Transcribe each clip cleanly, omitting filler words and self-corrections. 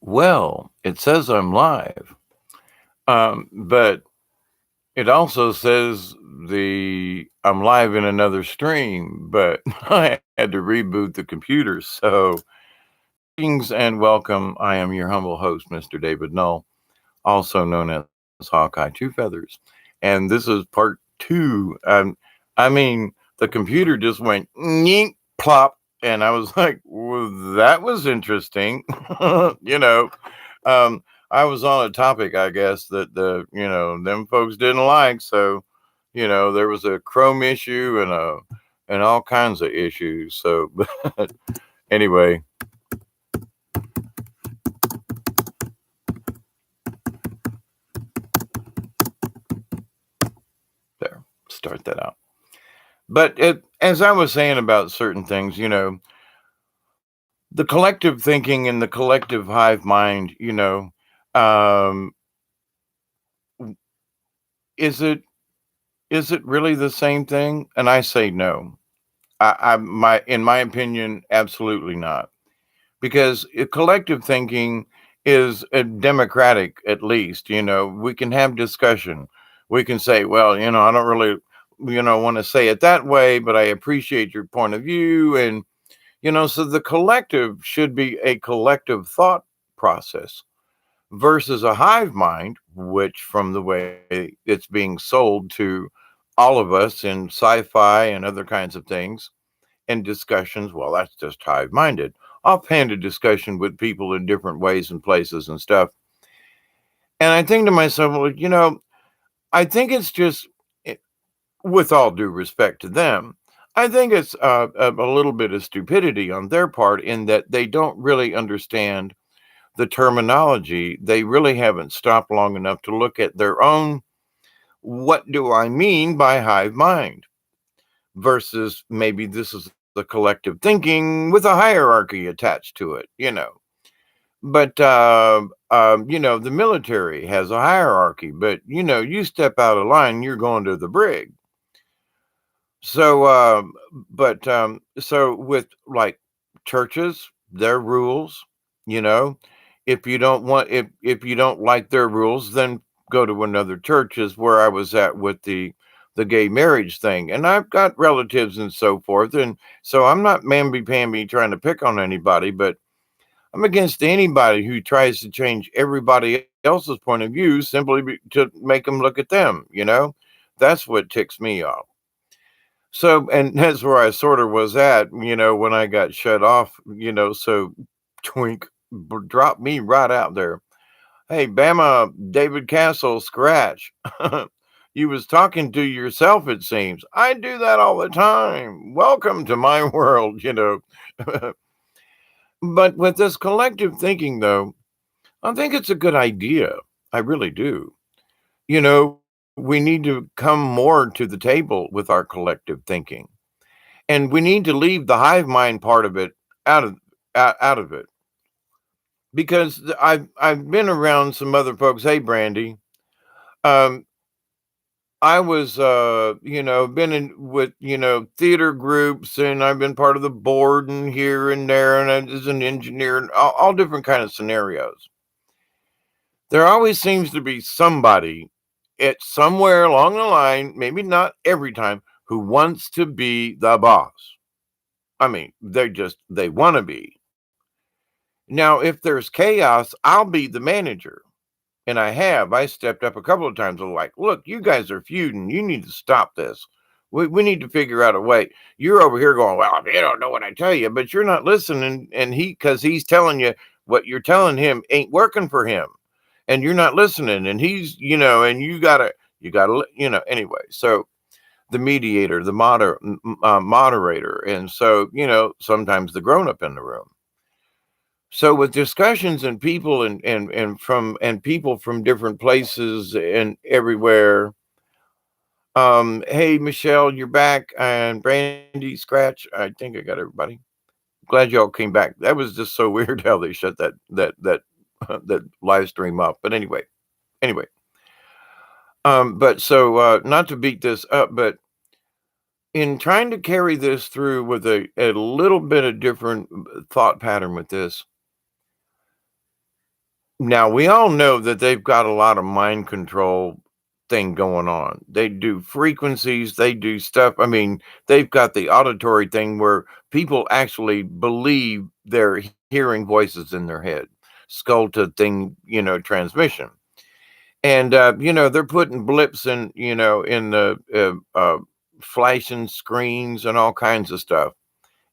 Well, it says I'm live, but it also says the I'm live in another stream, but I had to reboot the computer. So, greetings and welcome. I am your humble host, Mr. David Null, also known as Hawkeye Two Feathers, and this is part two. The computer just went neek plop, and I was like, well, "That was interesting," you know. I was on a topic, I guess, that them folks didn't like. So, there was a Chrome issue and all kinds of issues. So, but anyway, there, start that out. But as I was saying about certain things, the collective thinking and the collective hive mind, um, is it really the same thing? And I say no. In my opinion, absolutely not. Because collective thinking is democratic, at least. We can have discussion. We can say, well, I don't really, want to say it that way, but I appreciate your point of view. And, so the collective should be a collective thought process versus a hive mind, which, from the way it's being sold to all of us in sci-fi and other kinds of things and discussions, well, that's just hive minded. Offhanded discussion with people in different ways and places and stuff. And I think to myself, well, I think it's just, eh, with all due respect to them, I think it's a little bit of stupidity on their part in that they don't really understand the terminology. They really haven't stopped long enough to look at their own. What do I mean by hive mind? Versus maybe this is the collective thinking with a hierarchy attached to it. But the military has a hierarchy, but you step out of line, you're going to the brig. So, so with like churches, their rules, you know, if you don't like their rules, then go to another church. Is where I was at with the gay marriage thing, and I've got relatives and so forth, and so I'm not mamby pamby trying to pick on anybody, but I'm against anybody who tries to change everybody else's point of view simply to make them look at them. That's what ticks me off. So, and that's where I sort of was at, when I got shut off. So Twink dropped me right out there. Hey, Bama, David Castle, scratch. You was talking to yourself, it seems. I do that all the time. Welcome to my world. But with this collective thinking, though, I think it's a good idea. I really do. We need to come more to the table with our collective thinking. And we need to leave the hive mind part of it out of out of it. Because I've been around some other folks. Hey, Brandy. Um, I was been in with theater groups, and I've been part of the board and here and there, and as an engineer, and all different kind of scenarios. There always seems to be somebody at somewhere along the line, maybe not every time, who wants to be the boss. I mean, they want to be. Now, if there's chaos, I'll be the manager. And I stepped up a couple of times. I'm like, look, you guys are feuding. You need to stop this. We need to figure out a way. You're over here going, well, you don't know what I tell you, but you're not listening. And because he's telling you what you're telling him ain't working for him. And you're not listening. And and anyway. So the mediator, the moderator. And so, sometimes the grown up in the room. So with discussions and people and people from different places and everywhere. Hey Michelle, you're back, and Brandy, Scratch. I think I got everybody. Glad y'all came back. That was just so weird how they shut that live stream up. But anyway. But so not to beat this up, but in trying to carry this through with a, little bit of different thought pattern with this, Now, we all know that they've got a lot of mind control thing going on. They do frequencies, they do stuff. I mean, they've got the auditory thing where people actually believe they're hearing voices in their head, skull to thing, transmission. And, they're putting blips in, in the flashing screens and all kinds of stuff.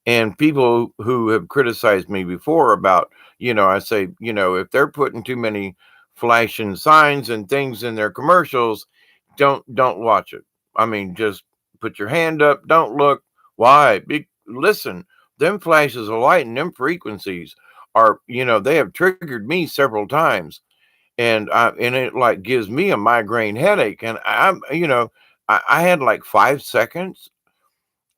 And people who have criticized me before about, I say, if they're putting too many flashing signs and things in their commercials, don't watch it. I mean, just put your hand up, don't look. Why? Listen, them flashes of light and them frequencies are, they have triggered me several times, and it like gives me a migraine headache. And I had like 5 seconds,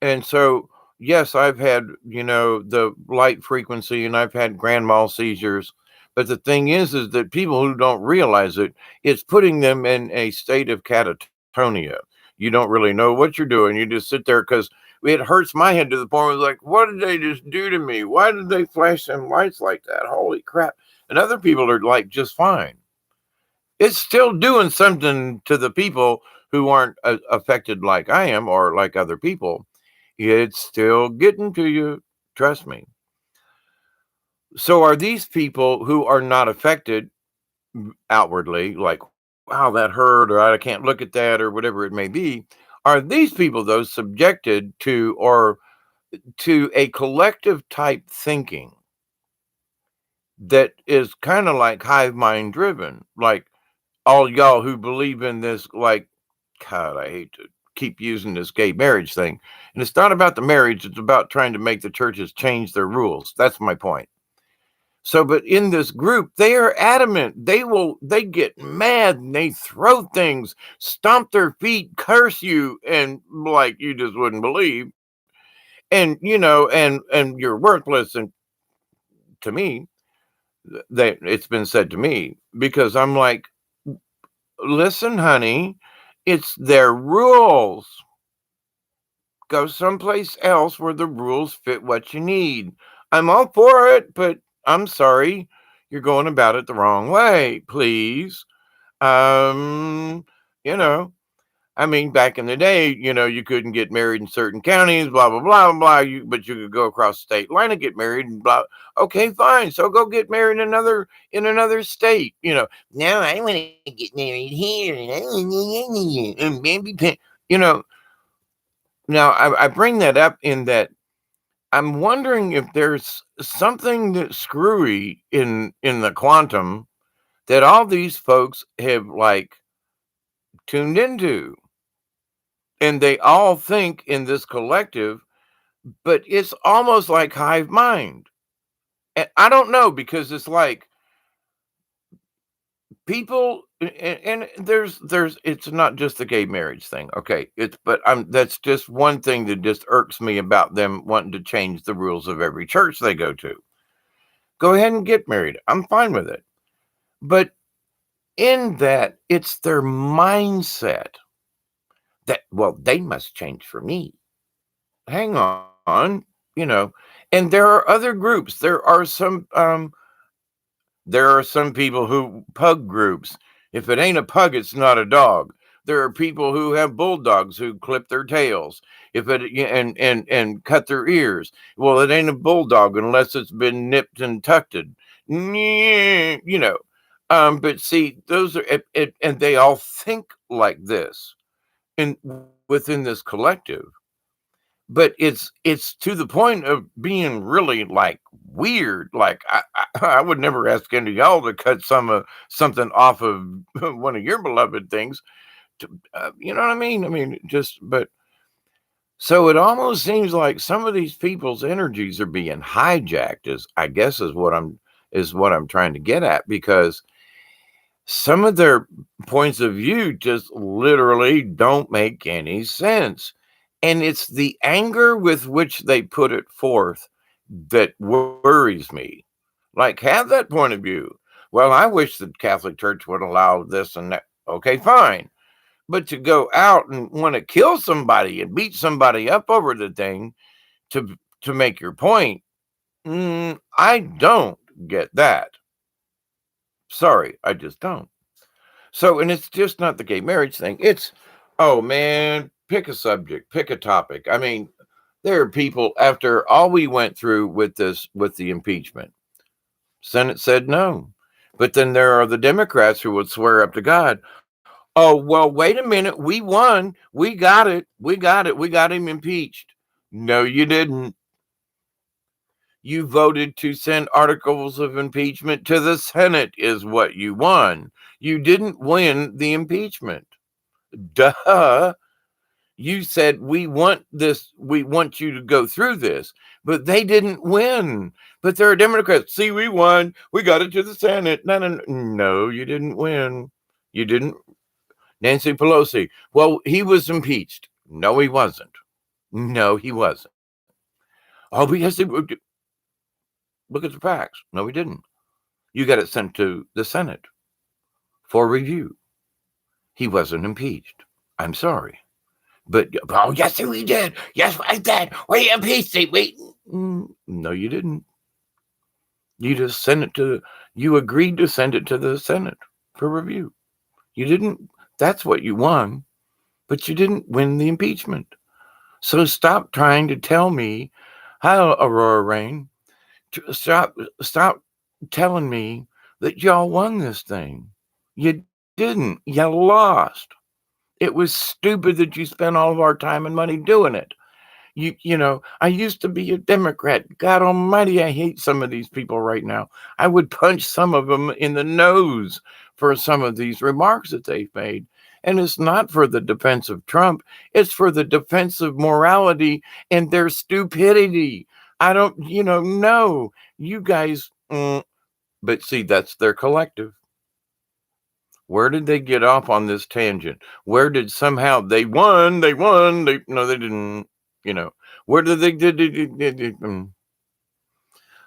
and so, yes, I've had, the light frequency and I've had grand mal seizures. But the thing is that people who don't realize it, it's putting them in a state of catatonia. You don't really know what you're doing. You just sit there because it hurts my head to the point where it's like, what did they just do to me? Why did they flash them lights like that? Holy crap. And other people are like just fine. It's still doing something to the people who aren't affected like I am or like other people. It's still getting to you, trust me. So are these people who are not affected outwardly, like, wow, that hurt, or I can't look at that, or whatever it may be, are these people, though, subjected to or to a collective type thinking that is kind of like hive mind driven? Like all y'all who believe in this, like, God, I hate to keep using this gay marriage thing. And it's not about the marriage, it's about trying to make the churches change their rules. That's my point. So, but in this group, they are adamant. They get mad and they throw things, stomp their feet, curse you, and like you just wouldn't believe. And, and you're worthless. And to me, it's been said to me because I'm like, listen, honey, it's their rules. Go someplace else where the rules fit what you need. I'm all for it, but I'm sorry, you're going about it the wrong way, please. Um, you know, I mean, back in the day, you couldn't get married in certain counties, blah blah blah blah. But you could go across the state line and get married, and blah. Okay, fine. So go get married in another state. Now I want to get married here, and maybe, you know. Now I bring that up in that I'm wondering if there's something that's screwy in the quantum that all these folks have like tuned into, and they all think in this collective, but it's almost like hive mind. And I don't know, because it's like people, and there's it's not just the gay marriage thing, okay? It's but I'm that's just one thing that just irks me about them wanting to change the rules of every church they go to. Go ahead and get married. I'm fine with it. But in that, it's their mindset that, well, they must change for me. Hang on, you know. And there are other groups. There are some people who pug groups. If it ain't a pug, it's not a dog. There are people who have bulldogs who clip their tails. If it and cut their ears. Well, it ain't a bulldog unless it's been nipped and tucked. You know. But see, those are and they all think like this in within this collective. But it's to the point of being really, like, weird. Like, I would never ask any of y'all to cut something off of one of your beloved things to, you know what I mean? I mean, just but so it almost seems like some of these people's energies are being hijacked, is I guess is what I'm trying to get at, because some of their points of view just literally don't make any sense. And it's the anger with which they put it forth that worries me. Like, have that point of view. Well, I wish the Catholic Church would allow this and that. Okay, fine. But to go out and want to kill somebody and beat somebody up over the thing to make your point, I don't get that. Sorry, I just don't. So, and it's just not the gay marriage thing. It's, oh man, pick a subject, pick a topic. I mean, there are people after all we went through with this, with the impeachment, Senate said no. But then there are the Democrats who would swear up to God, oh, well, wait a minute. We won. We got it. We got it. We got him impeached. No, you didn't. You voted to send articles of impeachment to the Senate, is what you won. You didn't win the impeachment. Duh. You said, we want this, we want you to go through this, but they didn't win. But there are Democrats. See, we won. We got it to the Senate. No, you didn't win. You didn't. Nancy Pelosi. Well, he was impeached. No, he wasn't. No, he wasn't. Oh, because he, look at the facts. No, he didn't. You got it sent to the Senate for review. He wasn't impeached. I'm sorry. But, oh, yes, we did. Yes, I did. We impeached him. No, you didn't. You just sent it to, you agreed to send it to the Senate for review. You didn't, that's what you won, but you didn't win the impeachment. So stop trying to tell me how, Aurora Rain, stop telling me that y'all won this thing. You didn't. You lost. It was stupid that you spent all of our time and money doing it. You know, I used to be a Democrat. God almighty, I hate some of these people right now. I would punch some of them in the nose for some of these remarks that they've made. And it's not for the defense of Trump. It's for the defense of morality and their stupidity. I don't, no, you guys, but see, that's their collective. Where did they get off on this tangent? Where did somehow they won? No, they didn't. Where did they?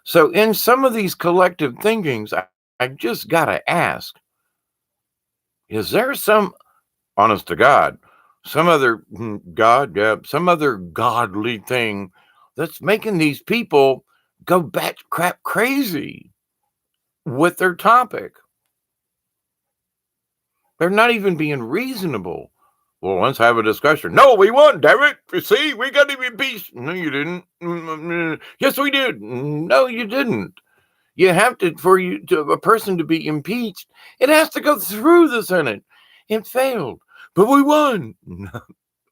So in some of these collective thinkings, I just gotta ask: is there some, honest to God, some other some other godly thing that's making these people go bat crap crazy with their topic? They're not even being reasonable. Well, let's have a discussion. No, we won, damn it. You see, we got to be peace. No, you didn't. Yes, we did. No, you didn't. You have to, for a person to be impeached, it has to go through the Senate. It failed, but we won.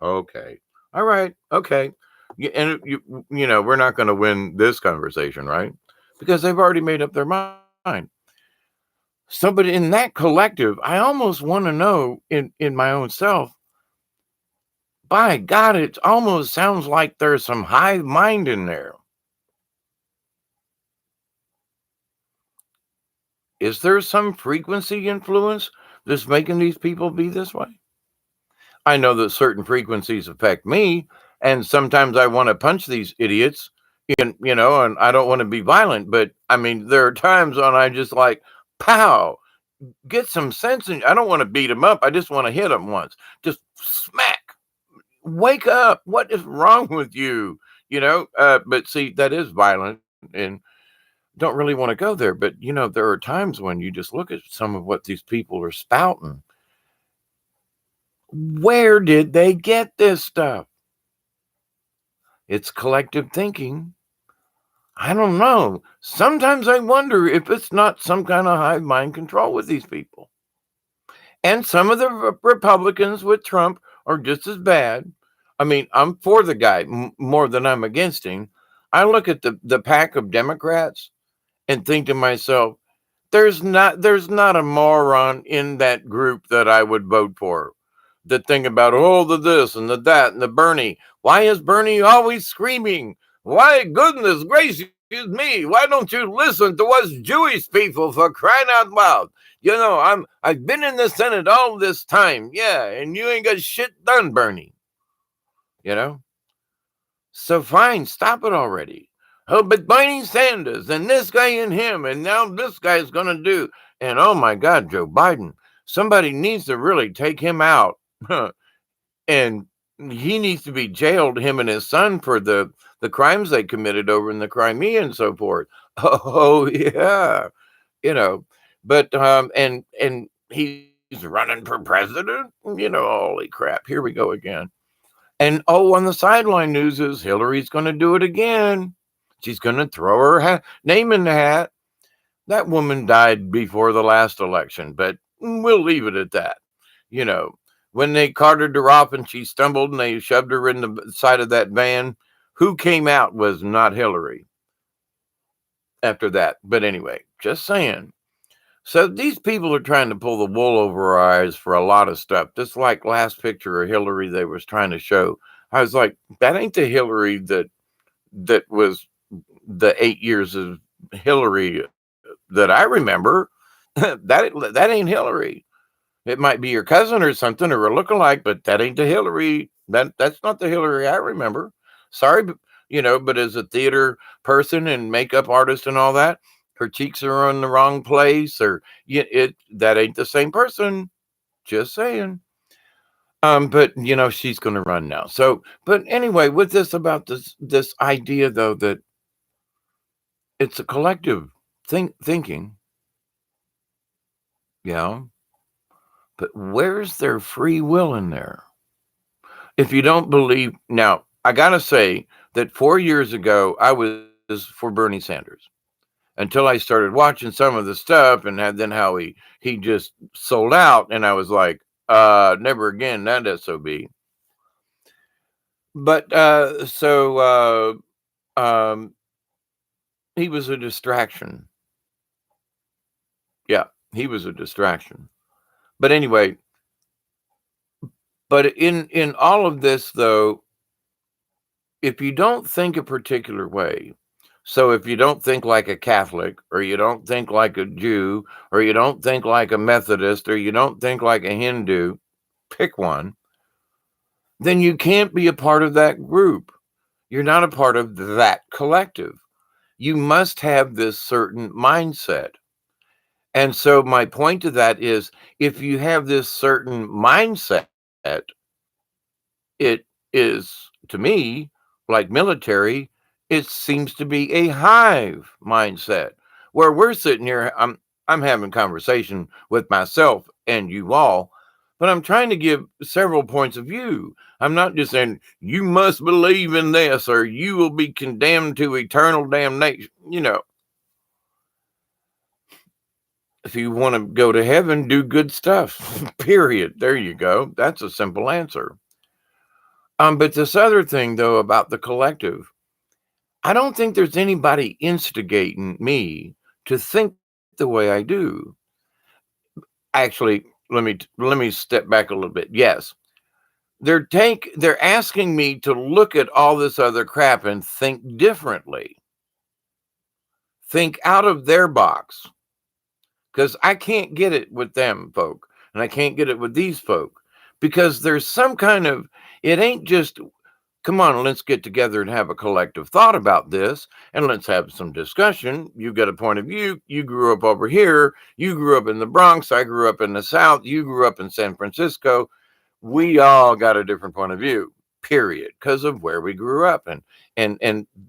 Okay. All right. Okay. And we're not going to win this conversation, right? Because they've already made up their mind. So, but in that collective, I almost want to know in my own self, by God, it almost sounds like there's some hive mind in there. Is there some frequency influence that's making these people be this way? I know that certain frequencies affect me, and sometimes I want to punch these idiots, and I don't want to be violent, but I mean, there are times when I just like, pow, get some sense in. I don't want to beat them up. I just want to hit them once. Just smack. Wake up. What is wrong with you? But see, that is violent and don't really want to go there. But, there are times when you just look at some of what these people are spouting. Where did they get this stuff? It's collective thinking. I don't know. Sometimes I wonder if it's not some kind of hive mind control with these people. And some of the Republicans with Trump are just as bad. I mean, I'm for the guy more than I'm against him. I look at the pack of Democrats and think to myself, there's not a moron in that group that I would vote for. The thing about the this and the that and the Bernie. Why is Bernie always screaming? Why, goodness gracious me, why don't you listen to us Jewish people, for crying out loud? I've been in the Senate all this time, yeah, and you ain't got shit done, Bernie. So fine, stop it already. Oh, but Bernie Sanders and this guy and him, and now this guy's gonna do, and oh my God, Joe Biden, somebody needs to really take him out, and he needs to be jailed, him and his son, for the crimes they committed over in the Crimea and so forth. Oh yeah, But and he's running for president. Holy crap! Here we go again. And on the sideline news is Hillary's going to do it again. She's going to throw her name in the hat. That woman died before the last election, but we'll leave it at that. You know, when they carted her off and she stumbled and they shoved her in the side of that van, who came out was not Hillary after that. But anyway, just saying. So these people are trying to pull the wool over our eyes for a lot of stuff. Just like last picture of Hillary they was trying to show. I was like, that ain't the Hillary that was the 8 years of Hillary that I remember. that ain't Hillary. It might be your cousin or something or a lookalike, but that ain't the Hillary. That's not the Hillary I remember. Sorry, but as a theater person and makeup artist and all that, her cheeks are in the wrong place, or that ain't the same person. Just saying. But she's going to run now. So, but anyway, with this idea though that it's a collective thinking, but where's their free will in there? If you don't believe, now I gotta say that 4 years ago I was for Bernie Sanders until I started watching some of the stuff and then how he just sold out, and I was like, never again, that SOB. But he was a distraction. Yeah, he was a distraction. But anyway, but in all of this though, if you don't think a particular way, so if you don't think like a Catholic, or you don't think like a Jew, or you don't think like a Methodist, or you don't think like a Hindu, pick one, then you can't be a part of that group. You're not a part of that collective. You must have this certain mindset. And so my point to that is, if you have this certain mindset, it is, to me, like military, it seems to be a hive mindset where we're sitting here. I'm having conversation with myself and you all, but I'm trying to give several points of view. I'm not just saying you must believe in this or you will be condemned to eternal damnation. If you want to go to heaven, do good stuff. Period. There you go. That's a simple answer. But this other thing, though, about the collective, I don't think there's anybody instigating me to think the way I do. Actually, let me step back a little bit. Yes, they're asking me to look at all this other crap and think differently, think out of their box, because I can't get it with them folk, and I can't get it with these folk, because there's some kind of, it ain't just, come on, let's get together and have a collective thought about this, and let's have some discussion. You got a point of view. You grew up over here. You grew up in the Bronx. I grew up in the South. You grew up in San Francisco. We all got a different point of view, period, because of where we grew up. And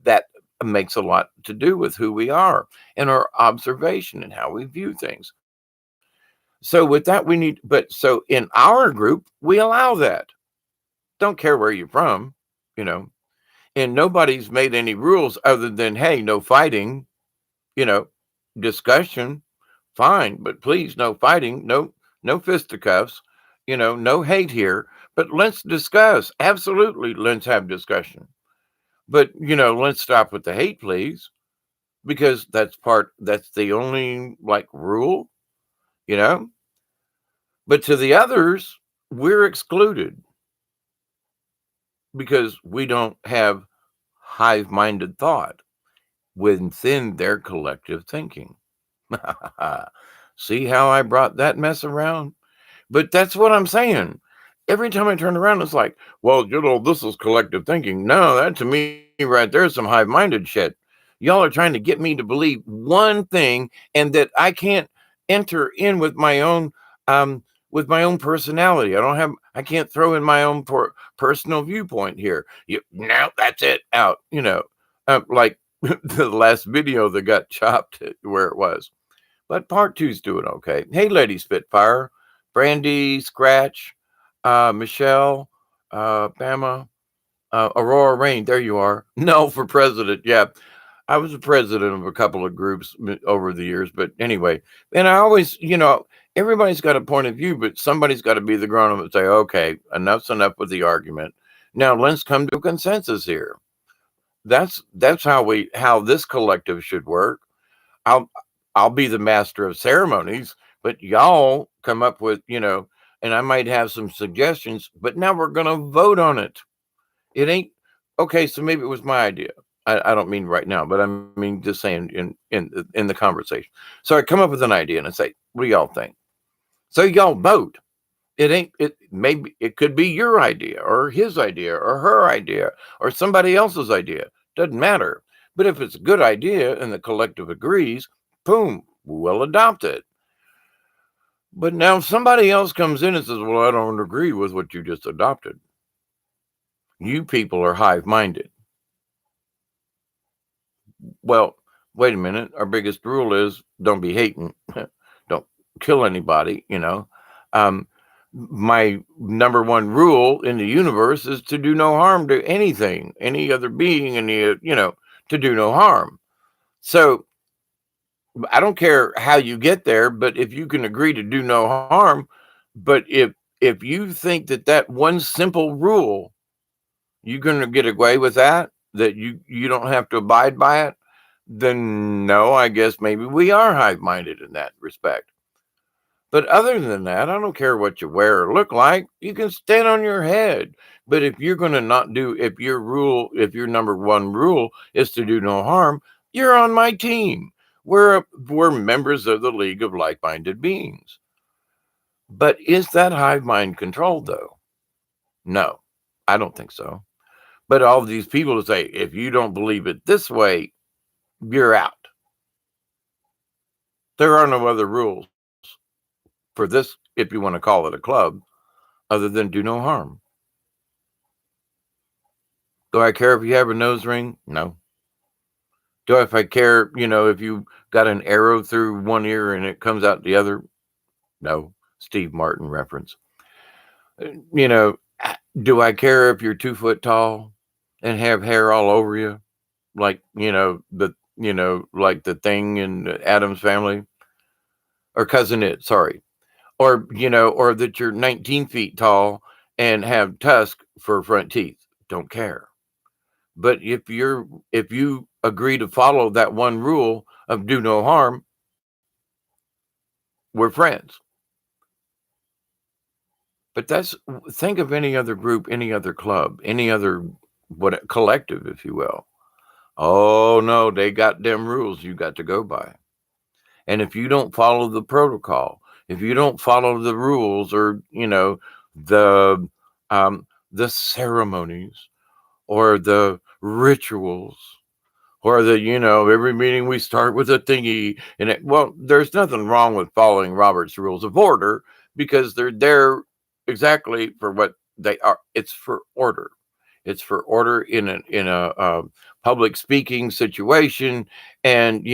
that makes a lot to do with who we are and our observation and how we view things. So with that, so in our group, we allow that. Don't care where you're from, and nobody's made any rules other than, hey, no fighting, discussion, fine, but please, no fighting, no fisticuffs, no hate here, but let's discuss. Absolutely, let's have discussion. But, let's stop with the hate, please, because that's the only rule, but to the others, we're excluded because we don't have hive-minded thought within their collective thinking. See how I brought that mess around? But that's what I'm saying. Every time I turn around, it's like, well, this is collective thinking. No, that to me right there is some hive-minded shit. Y'all are trying to get me to believe one thing and that I can't enter in with my own personality. I can't throw in my own personal viewpoint here. Now that's it, out, like the last video that got chopped where it was. but part two's doing okay. Hey, Lady Spitfire, Brandy, Scratch, Michelle, Bama, Aurora Rain. There you are. No, for president. Yeah, I was a president of a couple of groups over the years, but anyway, and I always, everybody's got a point of view, but somebody's got to be the grown up and say, okay, enough's enough with the argument. Now let's come to a consensus here. That's how this collective should work. I'll I'll be the master of ceremonies, but y'all come up with, and I might have some suggestions, but now we're gonna vote on it. It ain't okay. So maybe it was my idea. I don't mean right now, but I mean just saying in the conversation. So I come up with an idea and I say, "What do y'all think?" So y'all vote. It ain't it. Maybe it could be your idea or his idea or her idea or somebody else's idea. Doesn't matter. But if it's a good idea and the collective agrees, boom, we'll adopt it. But now somebody else comes in and says, "Well, I don't agree with what you just adopted." You people are hive-minded. Well, wait a minute. Our biggest rule is don't be hating. Don't kill anybody. Um, my number one rule in the universe is to do no harm to anything, any other being, to do no harm. So I don't care how you get there, but if you can agree to do no harm, but if you think that one simple rule you're going to get away with that you don't have to abide by it, then no, I guess maybe we are hive-minded in that respect. But other than that, I don't care what you wear or look like. You can stand on your head. But if you're going to not do, if your number one rule is to do no harm, you're on my team. We're members of the League of Like-Minded Beings. But is that hive mind controlled though? No, I don't think so. But all of these people say, if you don't believe it this way, you're out. There are no other rules for this, if you want to call it a club, other than do no harm. Do I care if you have a nose ring? No. Do I care, if you got an arrow through one ear and it comes out the other? No. Steve Martin reference. Do I care if you're 2 foot tall and have hair all over you? Like, like the thing in Addams Family? Or Cousin It, sorry. Or that you're 19 feet tall and have tusk for front teeth. Don't care. But if you agree to follow that one rule of do no harm, we're friends. But think of any other group, any other club, any other collective, if you will. Oh no, they got them rules you got to go by. And if you don't follow the protocol, if you don't follow the rules or, the ceremonies or the rituals or every meeting we start with a thingy there's nothing wrong with following Robert's Rules of Order because they're there exactly for what they are. It's for order. It's for order in a public speaking situation. And,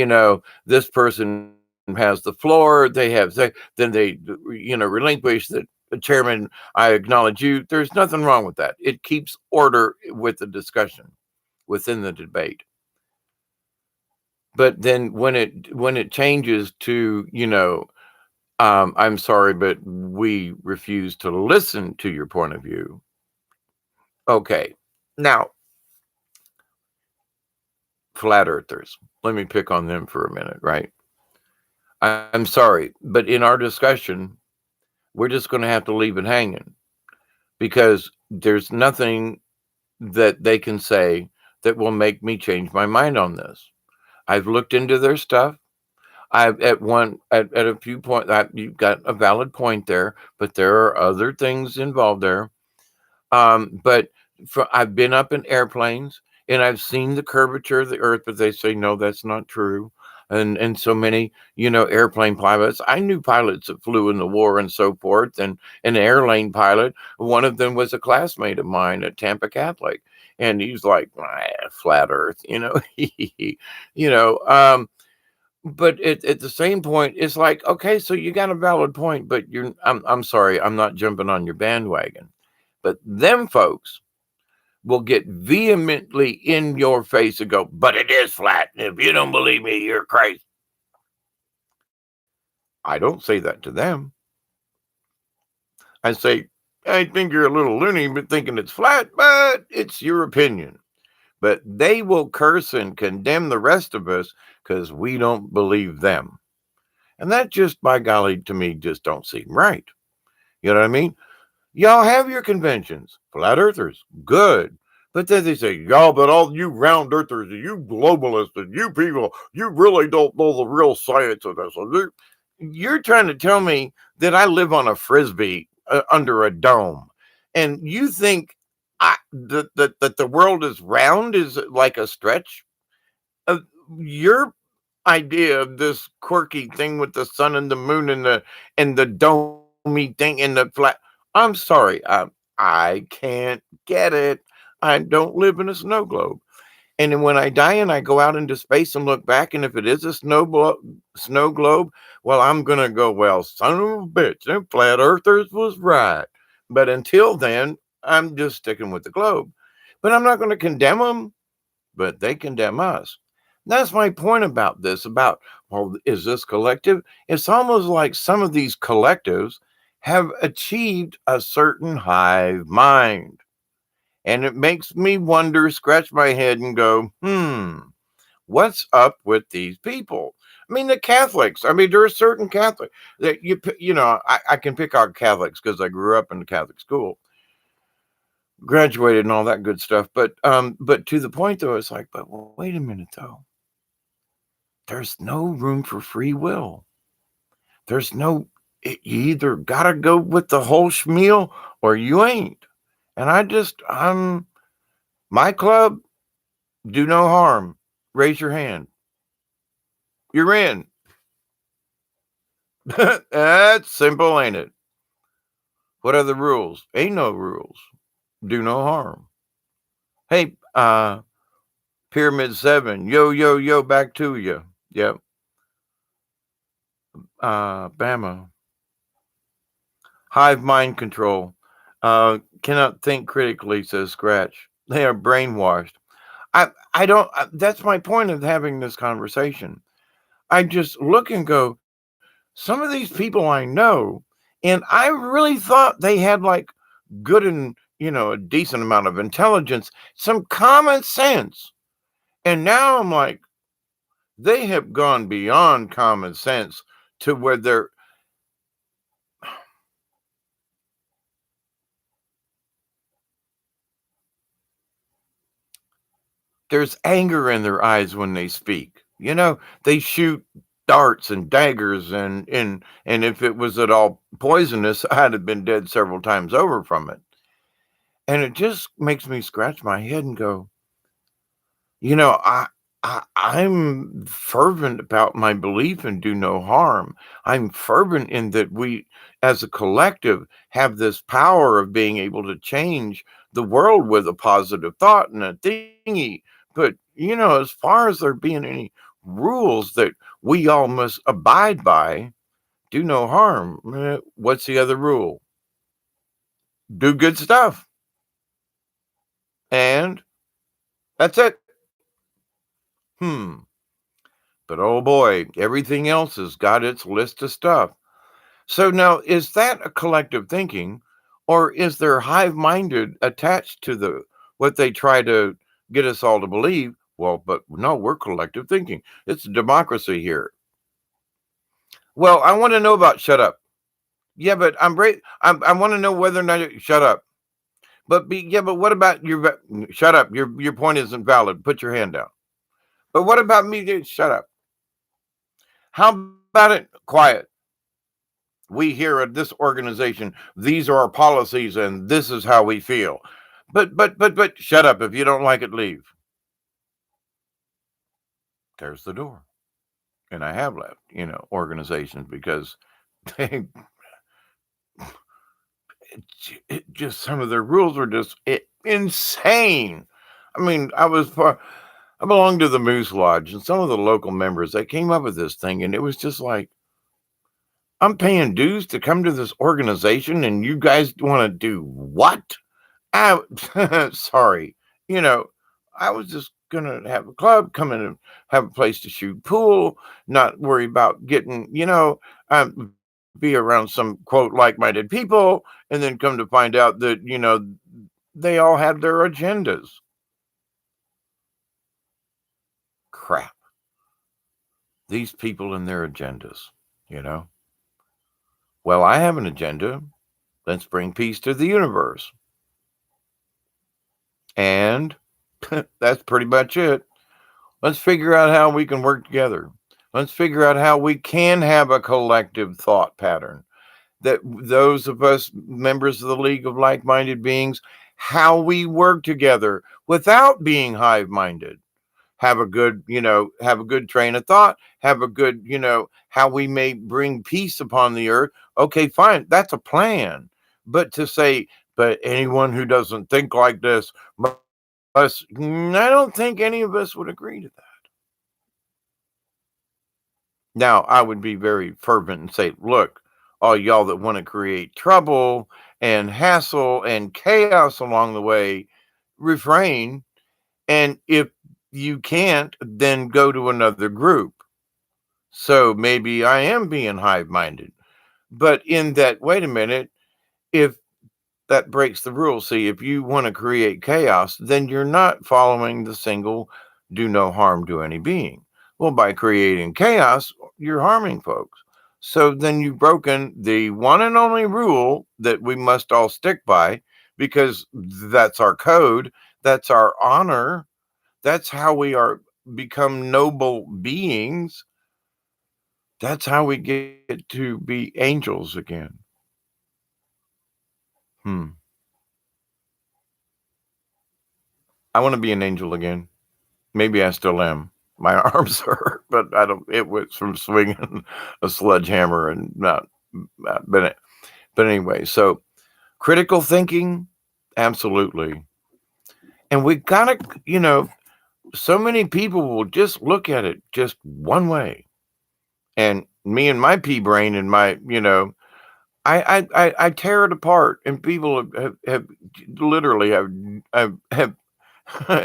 this person has the floor. Then they relinquish the chairman. I acknowledge you. There's nothing wrong with that. It keeps order with the discussion within the debate. But then when it changes to, I'm sorry, but we refuse to listen to your point of view. Okay. Now, flat earthers, let me pick on them for a minute, right? I'm sorry, but in our discussion, we're just going to have to leave it hanging because there's nothing that they can say that will make me change my mind on this. I've looked into their stuff. I've at a few points, you've got a valid point there, but there are other things involved there. But I've been up in airplanes and I've seen the curvature of the earth, but they say, no, that's not true. And so many, airplane pilots, I knew pilots that flew in the war and so forth. And an airlane pilot, one of them was a classmate of mine at Tampa Catholic. And he's like, flat earth, But at the same point, it's like, okay, so you got a valid point, but I'm sorry, I'm not jumping on your bandwagon. But them folks will get vehemently in your face and go, but it is flat. If you don't believe me, you're crazy. I don't say that to them. I say, I think you're a little loony, but thinking it's flat, but it's your opinion. But they will curse and condemn the rest of us because we don't believe them. And that just, by golly, to me, just don't seem right. You know what I mean? Y'all have your conventions, flat earthers, good. But then they say, y'all, but all you round earthers, you globalists, and you people, you really don't know the real science of this. You're trying to tell me that I live on a frisbee under a dome, and you think that the world is round is like a stretch? Uh, your idea of this quirky thing with the sun and the moon and the domey thing and the flat. I'm sorry, I can't get it. I don't live in a snow globe. And then when I die and I go out into space and look back, and if it is a snow globe, well, I'm gonna go, well, son of a bitch, them flat earthers was right. But until then, I'm just sticking with the globe. But I'm not going to condemn them, but they condemn us. That's my point about this. About, well, is this collective? It's almost like some of these collectives have achieved a certain hive mind. And it makes me wonder, scratch my head and go, what's up with these people? I mean, the Catholics. I mean, there are certain Catholics that I can pick out Catholics because I grew up in the Catholic school, graduated and all that good stuff. But to the point though, it's like, but wait a minute though. There's no room for free will. There's no, you either gotta go with the whole schmeal or you ain't. And I'm my club, do no harm. Raise your hand. You're in. That's simple, ain't it? What are the rules? Ain't no rules. Do no harm. Hey, Pyramid 7, yo, yo, yo, back to you. Yep. Bama. Hive mind control. Cannot think critically, says Scratch. They are brainwashed. I don't, that's my point of having this conversation. I just look and go, some of these people I know, and I really thought they had like good and, a decent amount of intelligence, some common sense. And now I'm like, they have gone beyond common sense to where there's anger in their eyes when they speak. They shoot darts and daggers and if it was at all poisonous, I'd have been dead several times over from it. And it just makes me scratch my head and go, you know, I'm fervent about my belief in do no harm. I'm fervent in that we, as a collective, have this power of being able to change the world with a positive thought and a thingy. But, as far as there being any rules that we all must abide by, do no harm. What's the other rule? Do good stuff. And that's it. Hmm. But oh boy, everything else has got its list of stuff. So now, is that a collective thinking, or is there hive-minded attached to what they try to get us all to believe? Well, but no, we're collective thinking. It's democracy here. Well, I want to know about shut up. Yeah, but I want to know whether or not shut up. But what about your shut up? Your point isn't valid. Put your hand down. But what about me? Shut up. How about it? Quiet. We here at this organization, these are our policies and this is how we feel. But shut up. If you don't like it, leave. There's the door. And I have left, organizations because they just some of their rules were just insane. I mean, I belong to the Moose Lodge, and some of the local members, they came up with this thing, and it was just like, I'm paying dues to come to this organization, and you guys want to do what? I sorry, you know, I was just gonna have a club, come in and have a place to shoot pool, not worry about getting, be around some quote like-minded people, and then come to find out that, they all had their agendas. Crap. These people and their agendas, you know? Well, I have an agenda. Let's bring peace to the universe. And that's pretty much it. Let's figure out how we can work together. Let's figure out how we can have a collective thought pattern that those of us members of the League of Like-Minded Beings, how we work together without being hive-minded. Have a good train of thought, have a good, how we may bring peace upon the earth. Okay, fine. That's a plan. But to say, but anyone who doesn't think like this must, I don't think any of us would agree to that. Now, I would be very fervent and say, look, all y'all that want to create trouble and hassle and chaos along the way, refrain. And if you can't, then go to another group. So maybe I am being hive minded. But in that, wait a minute, if that breaks the rules, see, if you want to create chaos, then you're not following the single do no harm to any being. Well, by creating chaos, you're harming folks. So then you've broken the one and only rule that we must all stick by because that's our code, that's our honor, that's how we are become noble beings. That's how we get to be angels again. Hmm. I want to be an angel again. Maybe I still am. My arms hurt, but I don't. It was from swinging a sledgehammer and not. But anyway, so critical thinking, absolutely. And we gotta, so many people will just look at it just one way. And me and my pea brain and my, I tear it apart, and people have literally have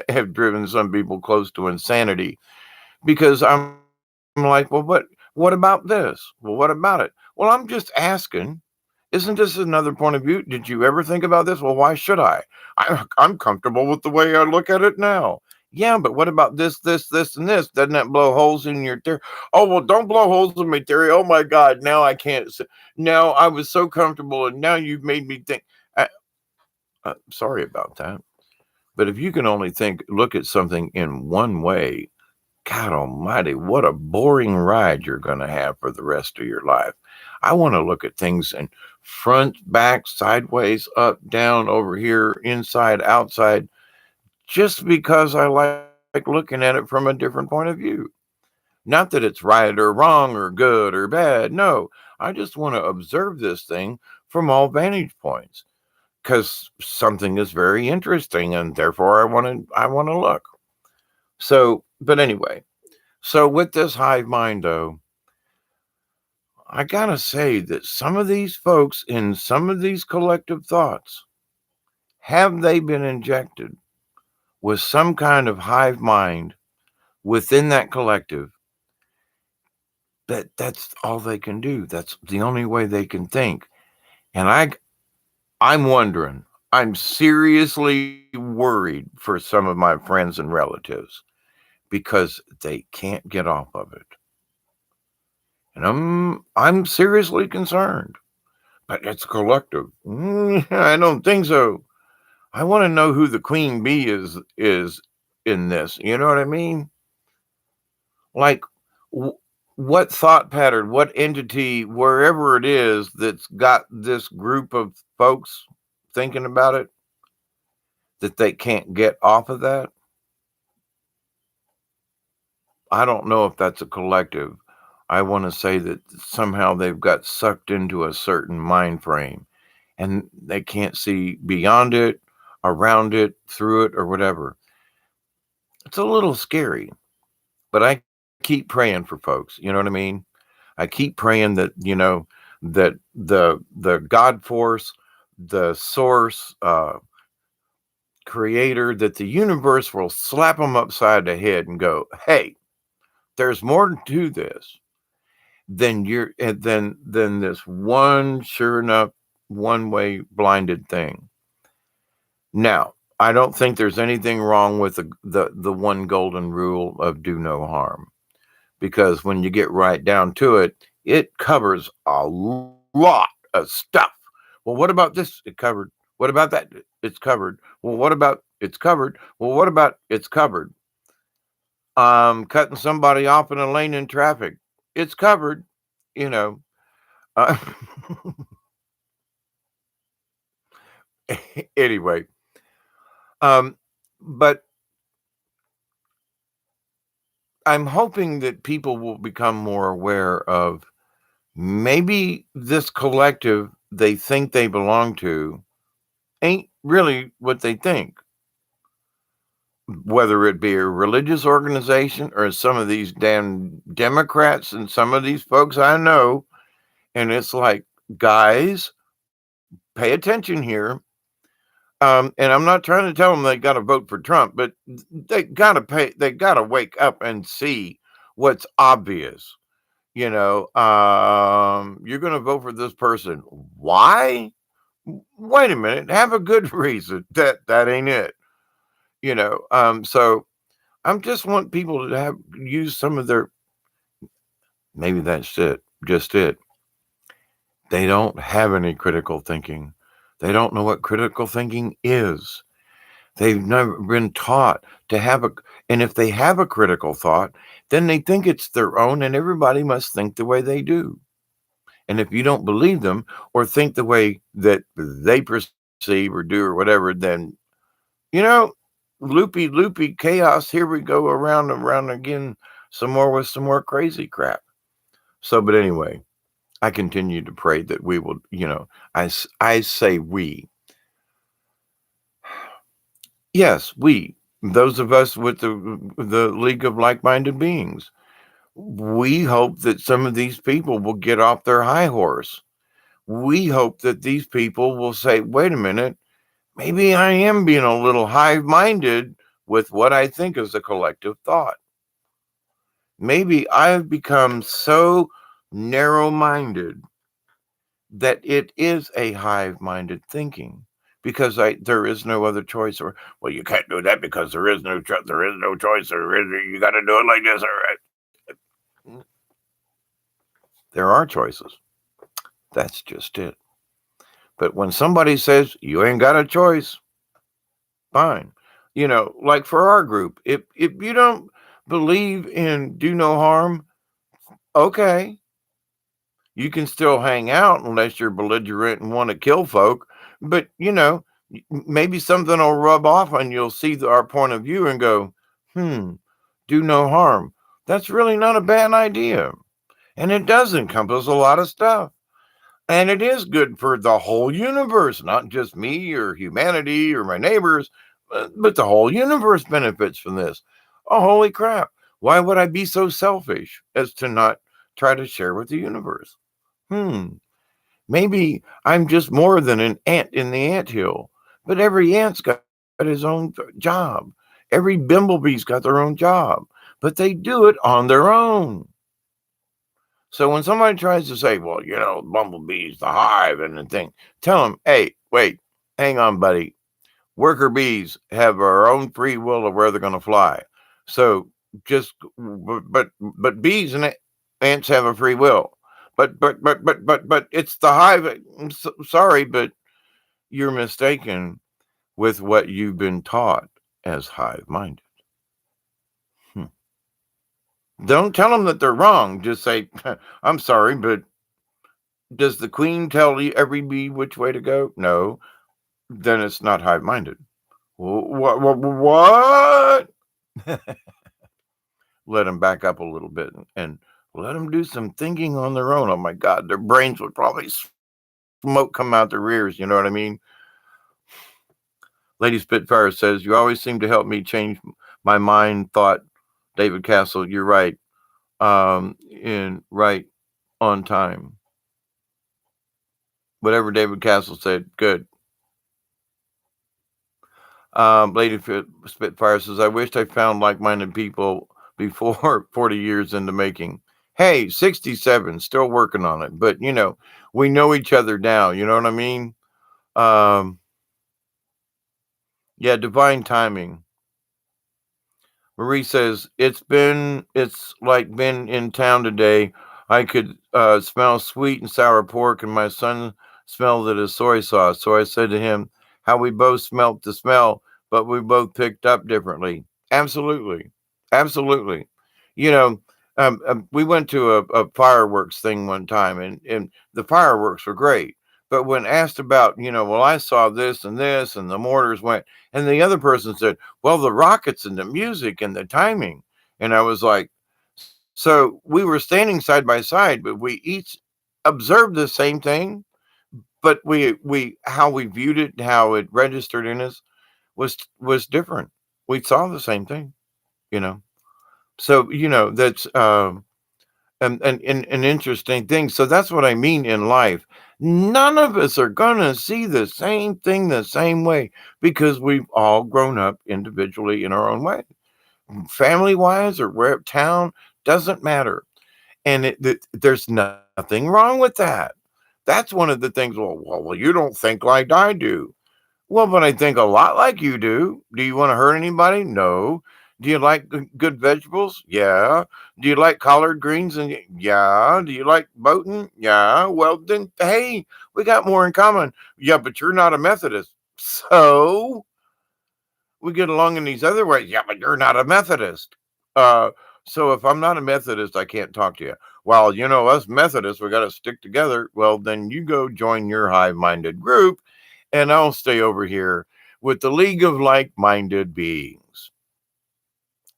have driven some people close to insanity because I'm like, well, what about this? Well, what about it? Well, I'm just asking. Isn't this another point of view? Did you ever think about this? Well, why should I? I'm comfortable with the way I look at it now. Yeah, but what about this, and this? Doesn't that blow holes in your theory? Oh, well, don't blow holes in my theory. Oh my God, now I can't. Now I was so comfortable, and now you've made me think. Sorry about that. But if you can only look at something in one way, God almighty, what a boring ride you're going to have for the rest of your life. I want to look at things in front, back, sideways, up, down, over here, inside, outside, just because I like looking at it from a different point of view. Not that it's right or wrong or good or bad. No, I just want to observe this thing from all vantage points because something is very interesting and therefore I want to look. So, but anyway, so with this hive mind though, I gotta say that some of these folks in some of these collective thoughts, have they been injected with some kind of hive mind within that collective that's all they can do. That's the only way they can think. And I'm wondering, I'm seriously worried for some of my friends and relatives because they can't get off of it. And I'm seriously concerned. But it's collective. I don't think so. I want to know who the queen bee is in this. You know what I mean? Like, what thought pattern, what entity, wherever it is, that's got this group of folks thinking about it, that they can't get off of that. I don't know if that's a collective. I want to say that somehow they've got sucked into a certain mind frame and they can't see beyond it, around it, through it, or whatever. It's a little scary, but I keep praying for folks. You know what I mean? I keep praying that, that the God force, the source, creator, that the universe will slap them upside the head and go, hey, there's more to this than than this one, sure enough, one way blinded thing. Now, I don't think there's anything wrong with the one golden rule of do no harm, because when you get right down to it, it covers a lot of stuff. Well, what about this? It covered. What about that? It's covered. Well, what about it's covered? Well, what about it's covered? Cutting somebody off in a lane in traffic. It's covered, you know. Uh, anyway, um, but I'm hoping that people will become more aware of maybe this collective they think they belong to ain't really what they think, whether it be a religious organization or some of these damn Democrats and some of these folks I know. And it's like, guys, pay attention here. And I'm not trying to tell them they got to vote for Trump, but they got to wake up and see what's obvious. You're going to vote for this person. Why? Wait a minute. Have a good reason. That ain't it. So I just want people to use some of their, maybe that's it, just it. They don't have any critical thinking. They don't know what critical thinking is. They've never been taught to have and if they have a critical thought, then they think it's their own and everybody must think the way they do. And if you don't believe them or think the way that they perceive or do or whatever, then, loopy chaos. Here we go around and around again, some more with some more crazy crap. So, but anyway, I continue to pray that we will, I say we. Yes, we, those of us with the League of Like-Minded Beings, we hope that some of these people will get off their high horse. We hope that these people will say, wait a minute, maybe I am being a little hive-minded with what I think is a collective thought. Maybe I've become so narrow-minded that it is a hive-minded thinking because there is no other choice. Or, well, you can't do that because there is no choice. You got to do it like this. There are choices. That's just it. But when somebody says you ain't got a choice, fine. Like for our group, if you don't believe in do no harm, okay. You can still hang out unless you're belligerent and want to kill folk. But, maybe something will rub off and you'll see our point of view and go, do no harm. That's really not a bad idea. And it does encompass a lot of stuff. And it is good for the whole universe, not just me or humanity or my neighbors, but the whole universe benefits from this. Oh, holy crap. Why would I be so selfish as to not try to share with the universe? Maybe I'm just more than an ant in the anthill, but every ant's got his own job. Every bumblebee's got their own job, but they do it on their own. So when somebody tries to say, well, bumblebees, the hive and the thing, tell them, hey, wait, hang on, buddy. Worker bees have our own free will of where they're going to fly. So but bees and ants have a free will. But it's the hive. I'm sorry, but you're mistaken with what you've been taught as hive-minded. Don't tell them that they're wrong. Just say, I'm sorry, but does the queen tell every bee which way to go? No. Then it's not hive-minded. What? Let them back up a little bit and let them do some thinking on their own. Oh my God, their brains would probably smoke come out their ears. You know what I mean? Lady Spitfire says, you always seem to help me change My mind thought, David Castle, you're right. In right on time. Whatever David Castle said, good. Lady Spitfire says, I wished I found like-minded people before 40 years in the making. Hey, 67, still working on it. But, we know each other now. You know what I mean? Um, yeah, divine timing. Marie says, it's like been in town today. I could smell sweet and sour pork, and my son smelled it as soy sauce. So I said to him, how we both smelt the smell, but we both picked up differently. Absolutely. Absolutely. You know, we went to a fireworks thing one time, and the fireworks were great. But when asked about, well, I saw this, and the mortars went, and the other person said, well, the rockets and the music and the timing. And I was like, so we were standing side by side, but we each observed the same thing, but we how we viewed it, how it registered in us was different. We saw the same thing, you know. So, that's an interesting thing. So that's what I mean in life. None of us are going to see the same thing the same way because we've all grown up individually in our own way. Family wise or where town doesn't matter. And there's nothing wrong with that. That's one of the things. Well, you don't think like I do. Well, but I think a lot like you do. Do you want to hurt anybody? No. Do you like good vegetables? Yeah. Do you like collard greens? And yeah. Do you like boating? Yeah. Well, then, hey, we got more in common. Yeah, but you're not a Methodist. So we get along in these other ways. Yeah, but you're not a Methodist. Uh, so if I'm not a Methodist, I can't talk to you. Well, us Methodists, we got to stick together. Well, then you go join your high-minded group, and I'll stay over here with the League of Like-Minded Beings,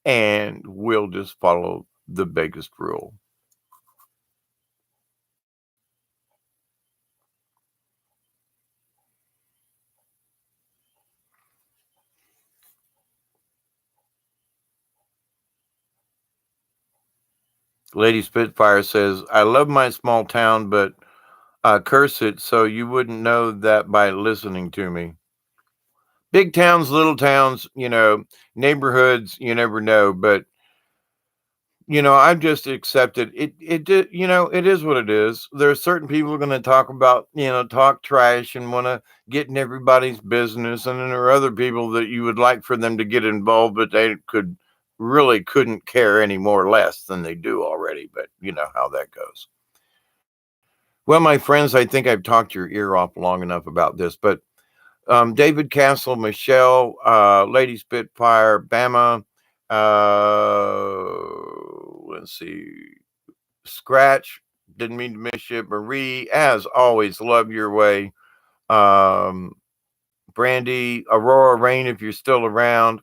and we'll just follow the biggest rule. Lady Spitfire says, I love my small town, but curse it so you wouldn't know that by listening to me. Big towns, little towns, neighborhoods, you never know. But, I've just accepted it. It is what it is. There are certain people who are going to talk about, talk trash and want to get in everybody's business. And then there are other people that you would like for them to get involved, but they couldn't care any more or less than they do already. But you know how that goes. Well, my friends, I think I've talked your ear off long enough about this, but David Castle, Michelle, Lady Spitfire, Bama, let's see, Scratch, didn't mean to miss you, Marie, as always, love your way. Um, Brandy, Aurora Rain, if you're still around,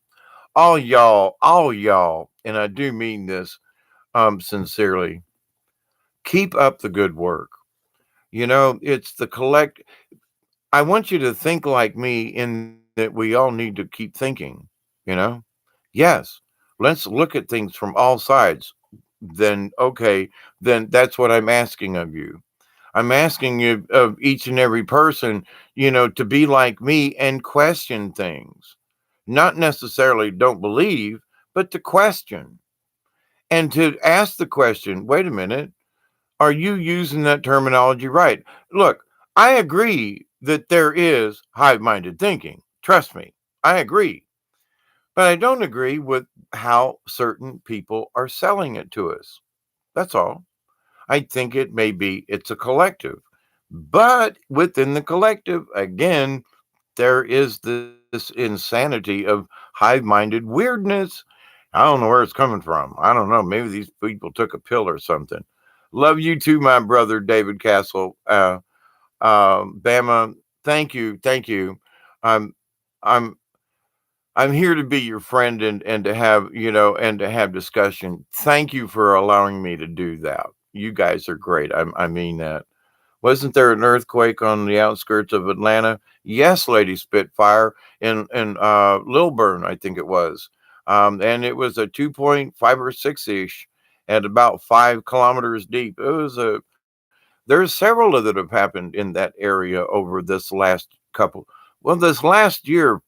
all y'all, and I do mean this sincerely, keep up the good work. It's the collect. I want you to think like me in that we all need to keep thinking, you know? Yes, let's look at things from all sides. Then, okay, then that's what I'm asking of you. I'm asking you of each and every person, to be like me and question things. Not necessarily don't believe, but to question and to ask the question, wait a minute, are you using that terminology right? Look, I agree that there is hive minded thinking. Trust me, I agree. But I don't agree with how certain people are selling it to us. That's all. I think it's a collective. But within the collective, again, there is this insanity of hive minded weirdness. I don't know where it's coming from. I don't know. Maybe these people took a pill or something. Love you too, my brother, David Castle. Bama, thank you. Thank you. I'm, I'm, I'm here to be your friend and to have, and to have discussion. Thank you for allowing me to do that. You guys are great. I mean that. Wasn't there an earthquake on the outskirts of Atlanta? Yes, Lady Spitfire in Lilburn, I think it was. And it was a 2.5 or 6-ish at about 5 kilometers deep. There's several that have happened in that area over this last couple. Well, this last year,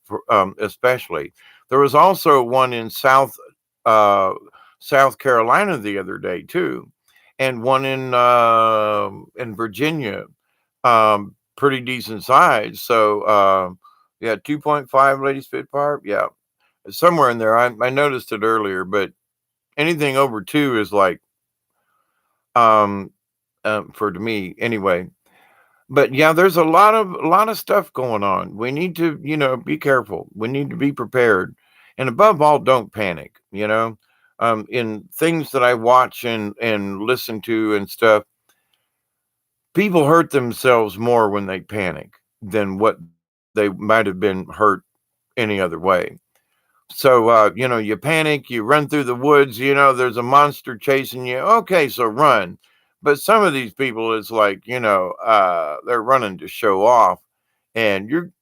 especially, there was also one in uh, South Carolina the other day too, and one in Virginia, pretty decent size. So yeah, 2.5 Lady Spitfire, yeah, somewhere in there. I noticed it earlier, but anything over two is like um for me anyway. But yeah, there's a lot of stuff going on. We need to, be careful. We need to be prepared. And above all, don't panic, in things that I watch and listen to and stuff, people hurt themselves more when they panic than what they might have been hurt any other way. So you panic, you run through the woods, there's a monster chasing you. Okay, so run. But some of these people, it's like, they're running to show off. And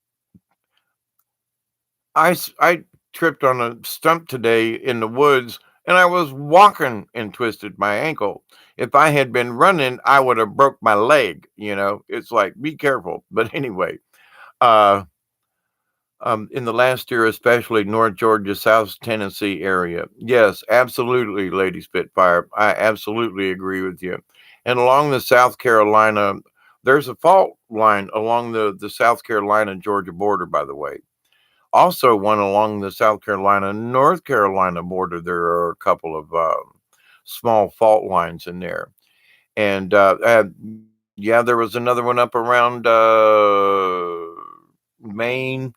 I tripped on a stump today in the woods, and I was walking and twisted my ankle. If I had been running, I would have broke my leg. It's like, be careful. But anyway, uh in the last year, especially North Georgia, South Tennessee area. Yes, absolutely, Lady Spitfire. I absolutely agree with you. And along the South Carolina, there's a fault line along the South Carolina Georgia border, by the way. Also, one along the South Carolina North Carolina border. There are a couple of small fault lines in there. And yeah, there was another one up around Maine,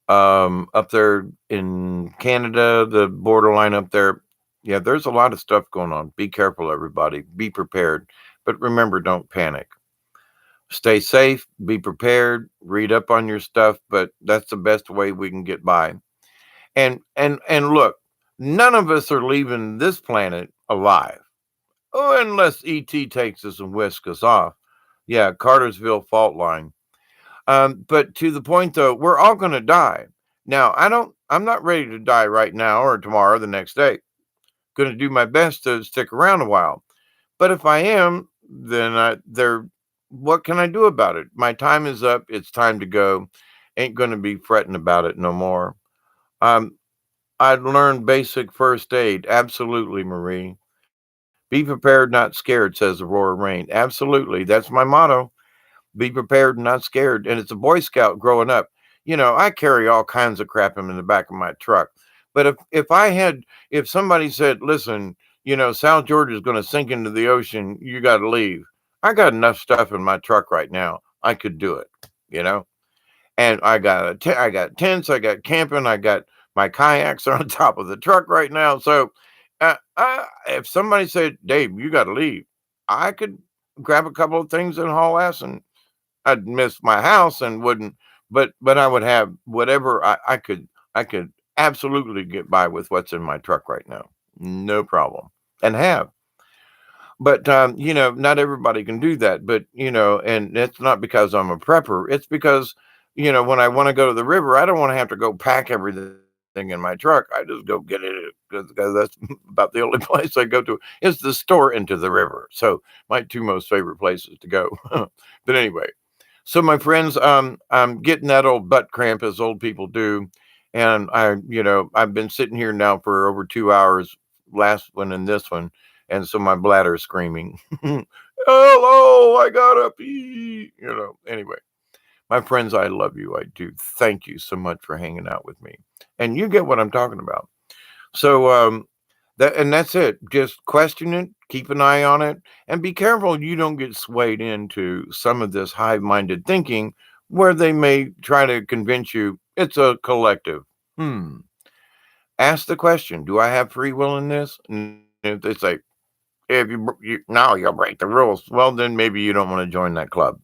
up there in Canada, the borderline up there. Yeah, there's a lot of stuff going on. Be careful, everybody. Be prepared. But remember, don't panic. Stay safe, be prepared, read up on your stuff, but that's the best way we can get by. And look, none of us are leaving this planet alive. Oh, unless ET takes us and whisks us off. Yeah, Cartersville fault line. But to the point though, we're all going to die. Now, I'm not ready to die right now or tomorrow, or the next day. Going to do my best to stick around a while. But if I am, then what can I do about it? My time is up. It's time to go. Ain't going to be fretting about it no more. Um, I learned basic first aid. Absolutely, Marie. Be prepared, not scared, says Aurora Rain. Absolutely. That's my motto. Be prepared and not scared. And it's a Boy Scout growing up. I carry all kinds of crap in the back of my truck. But if somebody said, listen, South Georgia is going to sink into the ocean, you got to leave. I got enough stuff in my truck right now. I could do it, you know. And I got tents, I got camping, I got my kayaks are on top of the truck right now. So, if somebody said, Dave, you got to leave, I could grab a couple of things and haul ass, and I'd miss my house and wouldn't, but I would have whatever I could absolutely get by with what's in my truck right now. No problem. And have. But not everybody can do that. But and it's not because I'm a prepper. It's because, when I want to go to the river, I don't want to have to go pack everything in my truck. I just go get it because that's about the only place I go to is the store into the river. So my two most favorite places to go. But anyway, so my friends, I'm getting that old butt cramp as old people do. And I've been sitting here now for over 2 hours, last one and this one. And so my bladder's screaming, hello, I gotta pee. Anyway, my friends, I love you. I do. Thank you so much for hanging out with me. And you get what I'm talking about. So, that's it. Just question it, keep an eye on it, and be careful you don't get swayed into some of this hive-minded thinking where they may try to convince you it's a collective. Ask the question, do I have free will in this? And if they say, if now you'll break the rules, well, then maybe you don't want to join that club.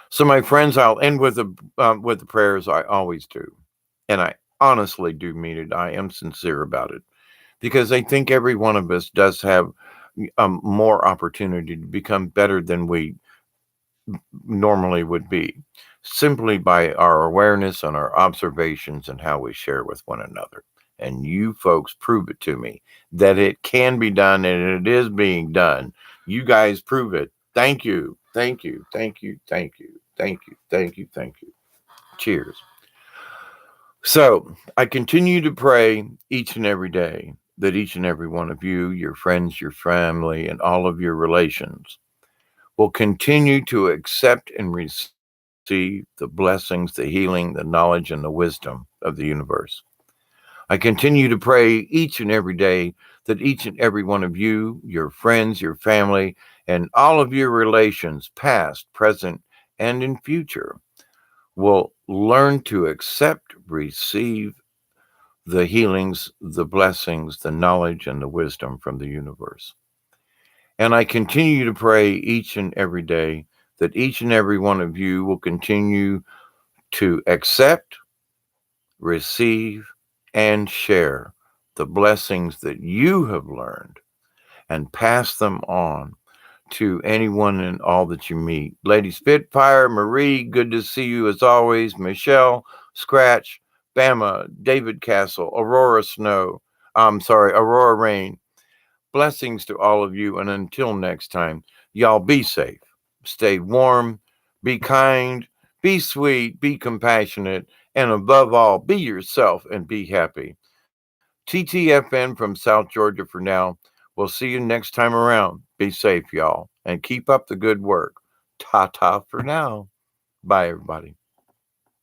So, my friends, I'll end with the prayers I always do, and I honestly do mean it. I am sincere about it because I think every one of us does have more opportunity to become better than we normally would be, simply by our awareness and our observations and how we share with one another. And you folks prove it to me that it can be done and it is being done. You guys prove it. Thank you. Thank you. Thank you. Thank you. Thank you. Thank you. Thank you. Cheers. So I continue to pray each and every day that each and every one of you, your friends, your family, and all of your relations will continue to accept and receive the blessings, the healing, the knowledge, and the wisdom of the universe. I continue to pray each and every day that each and every one of you, your friends, your family, and all of your relations, past, present, and in future, will learn to accept, receive the healings, the blessings, the knowledge, and the wisdom from the universe. And I continue to pray each and every day that each and every one of you will continue to accept, receive, and share the blessings that you have learned and pass them on to anyone and all that you meet. Lady Spitfire, Marie, good to see you as always. Michelle, Scratch, Bama, David Castle, Aurora Snow. I'm sorry, Aurora Rain. Blessings to all of you. And until next time, y'all be safe, stay warm, be kind, be sweet, be compassionate, and above all, be yourself and be happy. TTFN from South Georgia for now. We'll see you next time around. Be safe, y'all, and keep up the good work. Ta ta for now. Bye, everybody.